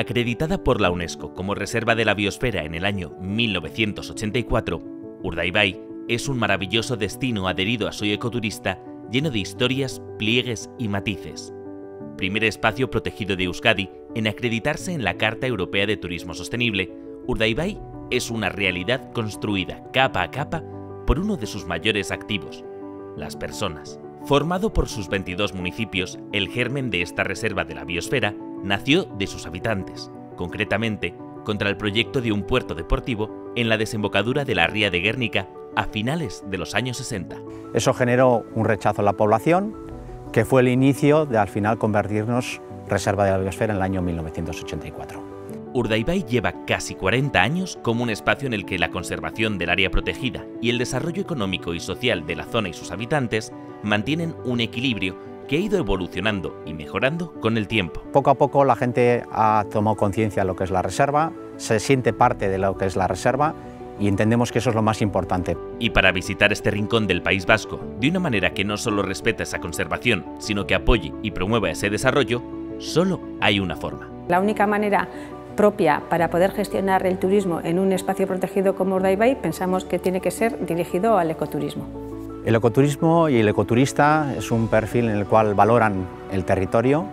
Acreditada por la UNESCO como Reserva de la Biosfera en el año 1984, Urdaibai es un maravilloso destino adherido a Soy Ecoturista, lleno de historias, pliegues y matices. Primer espacio protegido de Euskadi en acreditarse en la Carta Europea de Turismo Sostenible, Urdaibai es una realidad construida capa a capa por uno de sus mayores activos, las personas. Formado por sus 22 municipios, el germen de esta reserva de la biosfera nació de sus habitantes, concretamente contra el proyecto de un puerto deportivo en la desembocadura de la ría de Guernica a finales de los años 60. Eso generó un rechazo en la población, que fue el inicio de al final convertirnos reserva de la biosfera en el año 1984. Urdaibai lleva casi 40 años como un espacio en el que la conservación del área protegida y el desarrollo económico y social de la zona y sus habitantes mantienen un equilibrio que ha ido evolucionando y mejorando con el tiempo. Poco a poco la gente ha tomado conciencia de lo que es la reserva, se siente parte de lo que es la reserva y entendemos que eso es lo más importante. Y para visitar este rincón del País Vasco de una manera que no solo respeta esa conservación, sino que apoye y promueva ese desarrollo, solo hay una forma. La única manera propia para poder gestionar el turismo en un espacio protegido como Urdaibai pensamos que tiene que ser dirigido al ecoturismo. El ecoturismo y el ecoturista es un perfil en el cual valoran el territorio,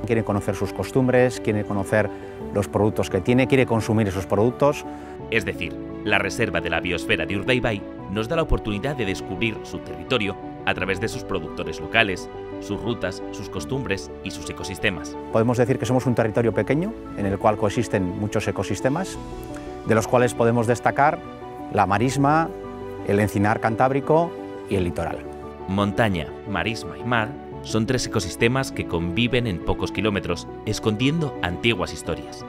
quieren conocer sus costumbres, quieren conocer los productos que tiene, quiere consumir esos productos. Es decir, la Reserva de la Biosfera de Urdaibai nos da la oportunidad de descubrir su territorio a través de sus productores locales, sus rutas, sus costumbres y sus ecosistemas. Podemos decir que somos un territorio pequeño en el cual coexisten muchos ecosistemas, de los cuales podemos destacar la marisma, el encinar cantábrico y el litoral. Montaña, marisma y mar son tres ecosistemas que conviven en pocos kilómetros, escondiendo antiguas historias.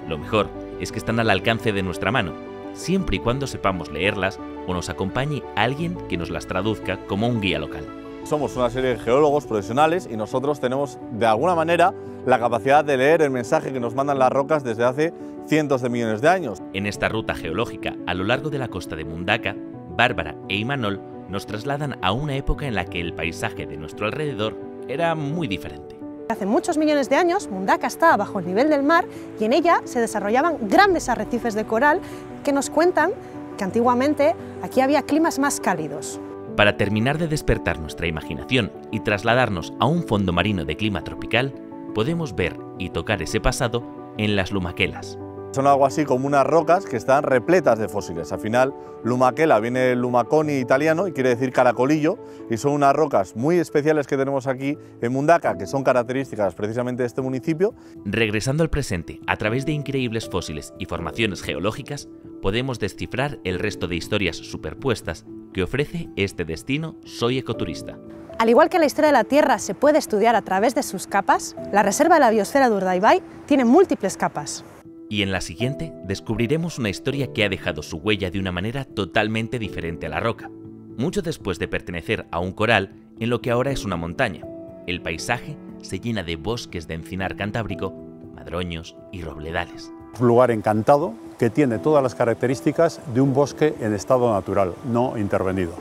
Lo mejor es que están al alcance de nuestra mano, siempre y cuando sepamos leerlas o nos acompañe alguien que nos las traduzca como un guía local. Somos una serie de geólogos profesionales y nosotros tenemos de alguna manera la capacidad de leer el mensaje que nos mandan las rocas desde hace cientos de millones de años. En esta ruta geológica a lo largo de la costa de Mundaka, Bárbara e Imanol nos trasladan a una época en la que el paisaje de nuestro alrededor era muy diferente. Hace muchos millones de años, Mundaka estaba bajo el nivel del mar y en ella se desarrollaban grandes arrecifes de coral que nos cuentan que antiguamente aquí había climas más cálidos. Para terminar de despertar nuestra imaginación y trasladarnos a un fondo marino de clima tropical, podemos ver y tocar ese pasado en las lumaquelas. Son algo así como unas rocas que están repletas de fósiles. Al final, lumaquela viene del lumaconi italiano y quiere decir caracolillo, y son unas rocas muy especiales que tenemos aquí en Mundaka, que son características precisamente de este municipio. Regresando al presente a través de increíbles fósiles y formaciones geológicas, podemos descifrar el resto de historias superpuestas que ofrece este destino Soy Ecoturista. Al igual que la historia de la Tierra se puede estudiar a través de sus capas, la Reserva de la Biosfera de Urdaibai tiene múltiples capas. Y en la siguiente descubriremos una historia que ha dejado su huella de una manera totalmente diferente a la roca, mucho después de pertenecer a un coral en lo que ahora es una montaña. El paisaje se llena de bosques de encinar cantábrico, madroños y robledales. Un lugar encantado que tiene todas las características de un bosque en estado natural, no intervenido.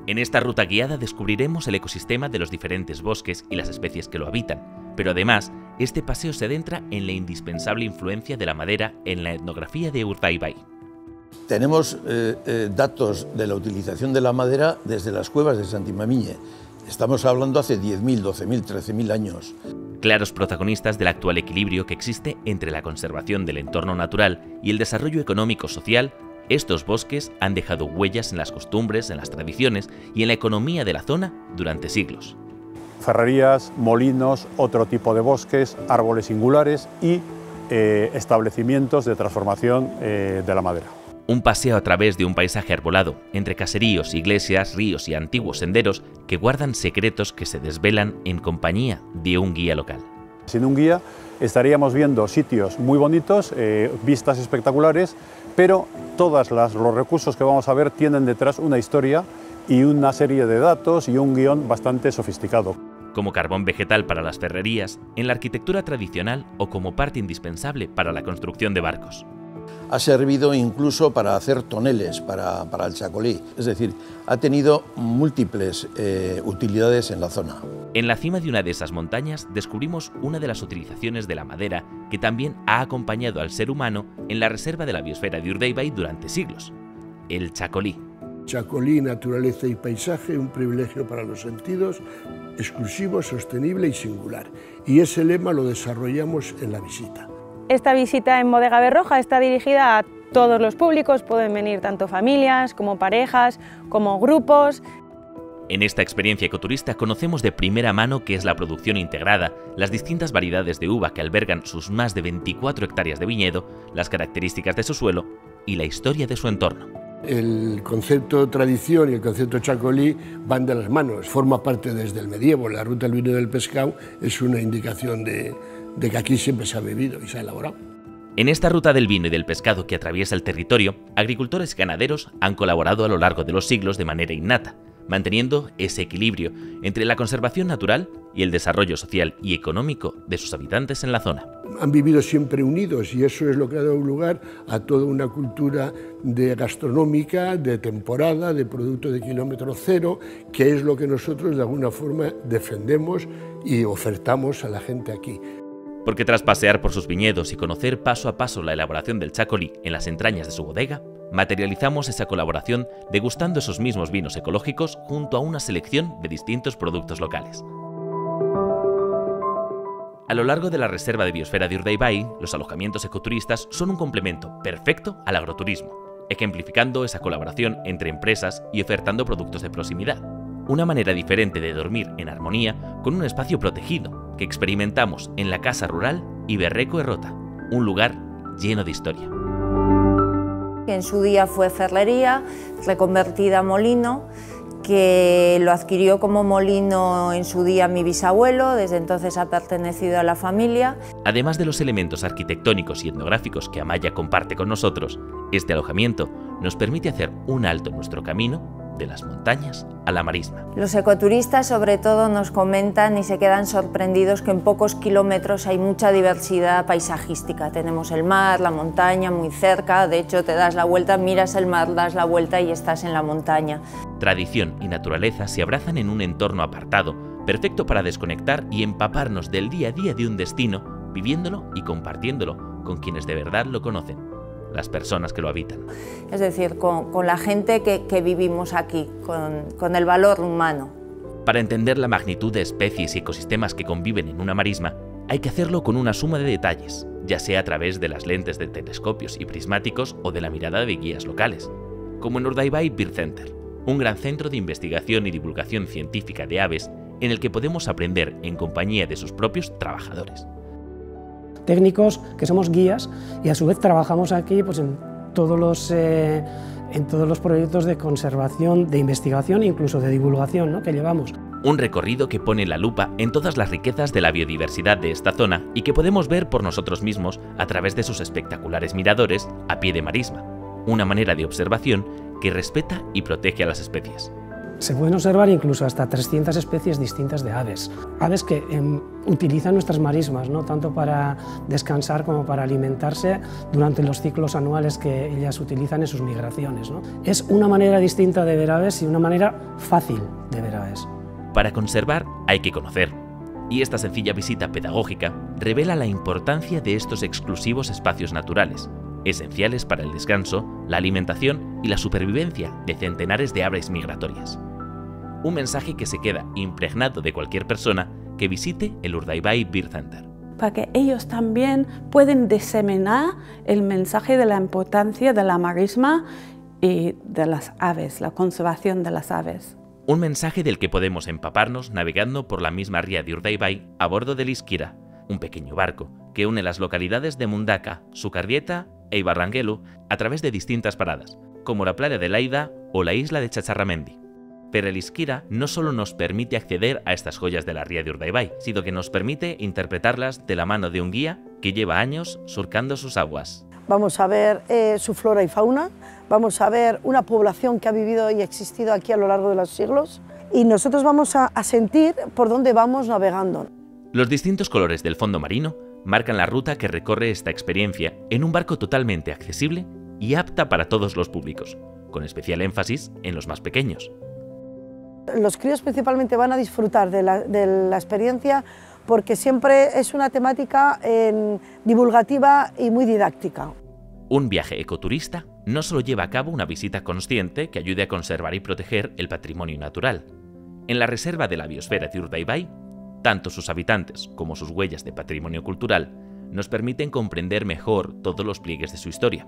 En esta ruta guiada descubriremos el ecosistema de los diferentes bosques y las especies que lo habitan, pero además este paseo se adentra en la indispensable influencia de la madera en la etnografía de Urdaibai. Tenemos datos de la utilización de la madera desde las cuevas de Santimamiñe. Estamos hablando hace 10.000, 12.000, 13.000 años. Claros protagonistas del actual equilibrio que existe entre la conservación del entorno natural y el desarrollo económico-social, estos bosques han dejado huellas en las costumbres, en las tradiciones y en la economía de la zona durante siglos. Ferrerías, molinos, otro tipo de bosques, árboles singulares y establecimientos de transformación de la madera. Un paseo a través de un paisaje arbolado, entre caseríos, iglesias, ríos y antiguos senderos que guardan secretos que se desvelan en compañía de un guía local. Sin un guía estaríamos viendo sitios muy bonitos, vistas espectaculares, pero todos los recursos que vamos a ver tienen detrás una historia y una serie de datos y un guión bastante sofisticado. Como carbón vegetal para las ferrerías, en la arquitectura tradicional o como parte indispensable para la construcción de barcos. Ha servido incluso para hacer toneles para el chacolí, es decir, ha tenido múltiples utilidades en la zona. En la cima de una de esas montañas descubrimos una de las utilizaciones de la madera que también ha acompañado al ser humano en la reserva de la biosfera de Urdaibai durante siglos, el chacolí. Chacolí, naturaleza y paisaje, un privilegio para los sentidos, exclusivo, sostenible y singular. Y ese lema lo desarrollamos en la visita. Esta visita en Bodega Berroja está dirigida a todos los públicos, pueden venir tanto familias como parejas, como grupos. En esta experiencia ecoturista conocemos de primera mano qué es la producción integrada, las distintas variedades de uva que albergan sus más de 24 hectáreas de viñedo, las características de su suelo y la historia de su entorno. El concepto tradición y el concepto chacolí van de las manos, forma parte desde el medievo. La ruta del vino y del pescado es una indicación de que aquí siempre se ha bebido y se ha elaborado. En esta ruta del vino y del pescado que atraviesa el territorio, agricultores y ganaderos han colaborado a lo largo de los siglos de manera innata, manteniendo ese equilibrio entre la conservación natural y el desarrollo social y económico de sus habitantes en la zona. Han vivido siempre unidos y eso es lo que ha dado lugar a toda una cultura gastronómica, de temporada, de producto de kilómetro cero, que es lo que nosotros de alguna forma defendemos y ofertamos a la gente aquí. Porque tras pasear por sus viñedos y conocer paso a paso la elaboración del chacolí en las entrañas de su bodega, materializamos esa colaboración degustando esos mismos vinos ecológicos junto a una selección de distintos productos locales. A lo largo de la reserva de biosfera de Urdaibai, los alojamientos ecoturistas son un complemento perfecto al agroturismo, ejemplificando esa colaboración entre empresas y ofertando productos de proximidad. Una manera diferente de dormir en armonía con un espacio protegido que experimentamos en la casa rural Iberreco Errota, un lugar lleno de historia. En su día fue ferrería, reconvertida a molino, que lo adquirió como molino en su día mi bisabuelo, desde entonces ha pertenecido a la familia. Además de los elementos arquitectónicos y etnográficos que Amaya comparte con nosotros, este alojamiento nos permite hacer un alto en nuestro camino de las montañas a la marisma. Los ecoturistas sobre todo nos comentan y se quedan sorprendidos que en pocos kilómetros hay mucha diversidad paisajística. Tenemos el mar, la montaña muy cerca, de hecho te das la vuelta, miras el mar, das la vuelta y estás en la montaña. Tradición y naturaleza se abrazan en un entorno apartado, perfecto para desconectar y empaparnos del día a día de un destino, viviéndolo y compartiéndolo con quienes de verdad lo conocen, las personas que lo habitan. Es decir, con la gente que vivimos aquí, con el valor humano. Para entender la magnitud de especies y ecosistemas que conviven en una marisma, hay que hacerlo con una suma de detalles, ya sea a través de las lentes de telescopios y prismáticos o de la mirada de guías locales, como en Urdaibai Bird Center, un gran centro de investigación y divulgación científica de aves en el que podemos aprender en compañía de sus propios trabajadores. Técnicos que somos guías y a su vez trabajamos aquí pues, en todos los proyectos de conservación, de investigación e incluso de divulgación, ¿no?, que llevamos. Un recorrido que pone la lupa en todas las riquezas de la biodiversidad de esta zona y que podemos ver por nosotros mismos a través de sus espectaculares miradores a pie de marisma, una manera de observación que respeta y protege a las especies. Se pueden observar incluso hasta 300 especies distintas de aves. Aves que utilizan nuestras marismas, ¿no?, tanto para descansar como para alimentarse durante los ciclos anuales que ellas utilizan en sus migraciones, ¿no? Es una manera distinta de ver aves y una manera fácil de ver aves. Para conservar hay que conocer, y esta sencilla visita pedagógica revela la importancia de estos exclusivos espacios naturales, esenciales para el descanso, la alimentación y la supervivencia de centenares de aves migratorias. Un mensaje que se queda impregnado de cualquier persona que visite el Urdaibai Bird Center. Para que ellos también pueden diseminar el mensaje de la importancia de la marisma y de las aves, la conservación de las aves. Un mensaje del que podemos empaparnos navegando por la misma ría de Urdaibai a bordo del Iskira, un pequeño barco que une las localidades de Mundaka, Sukarrieta e Ibarrangelu a través de distintas paradas, como la playa de Laida o la isla de Chacharramendi. Pero el Iskira no solo nos permite acceder a estas joyas de la ría de Urdaibai, sino que nos permite interpretarlas de la mano de un guía que lleva años surcando sus aguas. Vamos a ver su flora y fauna, vamos a ver una población que ha vivido y existido aquí a lo largo de los siglos y nosotros vamos a sentir por dónde vamos navegando. Los distintos colores del fondo marino marcan la ruta que recorre esta experiencia en un barco totalmente accesible y apta para todos los públicos, con especial énfasis en los más pequeños. Los críos principalmente van a disfrutar de la experiencia porque siempre es una temática divulgativa y muy didáctica. Un viaje ecoturista no solo lleva a cabo una visita consciente que ayude a conservar y proteger el patrimonio natural. En la Reserva de la Biosfera de Urdaibai, tanto sus habitantes como sus huellas de patrimonio cultural nos permiten comprender mejor todos los pliegues de su historia.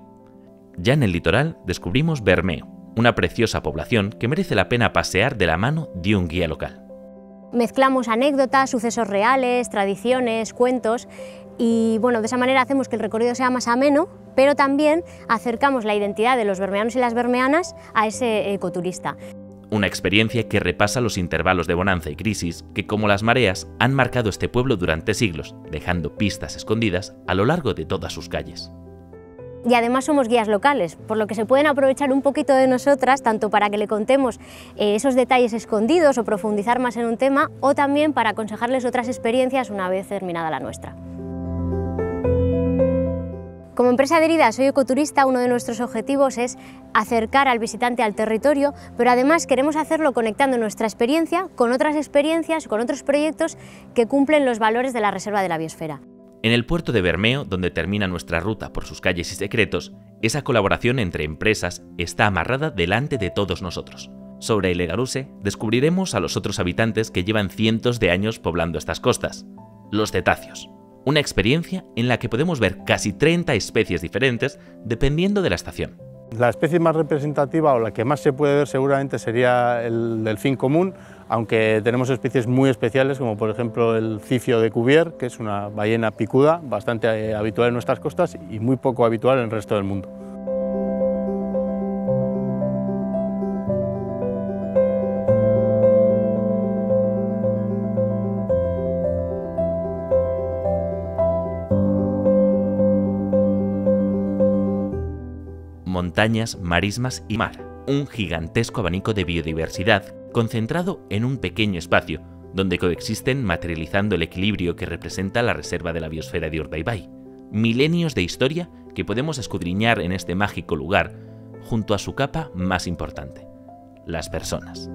Ya en el litoral descubrimos Bermeo, una preciosa población que merece la pena pasear de la mano de un guía local. Mezclamos anécdotas, sucesos reales, tradiciones, cuentos y bueno, de esa manera hacemos que el recorrido sea más ameno, pero también acercamos la identidad de los bermeanos y las bermeanas a ese ecoturista. Una experiencia que repasa los intervalos de bonanza y crisis que, como las mareas, han marcado este pueblo durante siglos, dejando pistas escondidas a lo largo de todas sus calles. Y además somos guías locales, por lo que se pueden aprovechar un poquito de nosotras, tanto para que le contemos esos detalles escondidos o profundizar más en un tema, o también para aconsejarles otras experiencias una vez terminada la nuestra. Como empresa adherida a Soy Ecoturista, uno de nuestros objetivos es acercar al visitante al territorio, pero además queremos hacerlo conectando nuestra experiencia con otras experiencias, con otros proyectos que cumplen los valores de la Reserva de la Biosfera. En el puerto de Bermeo, donde termina nuestra ruta por sus calles y secretos, esa colaboración entre empresas está amarrada delante de todos nosotros. Sobre el Egaruse descubriremos a los otros habitantes que llevan cientos de años poblando estas costas, los cetáceos. Una experiencia en la que podemos ver casi 30 especies diferentes dependiendo de la estación. La especie más representativa o la que más se puede ver seguramente sería el delfín común, aunque tenemos especies muy especiales como por ejemplo el cifio de Cuvier, que es una ballena picuda bastante habitual en nuestras costas y muy poco habitual en el resto del mundo. Montañas, marismas y mar, un gigantesco abanico de biodiversidad concentrado en un pequeño espacio, donde coexisten materializando el equilibrio que representa la Reserva de la Biosfera de Urdaibai. Milenios de historia que podemos escudriñar en este mágico lugar, junto a su capa más importante, las personas.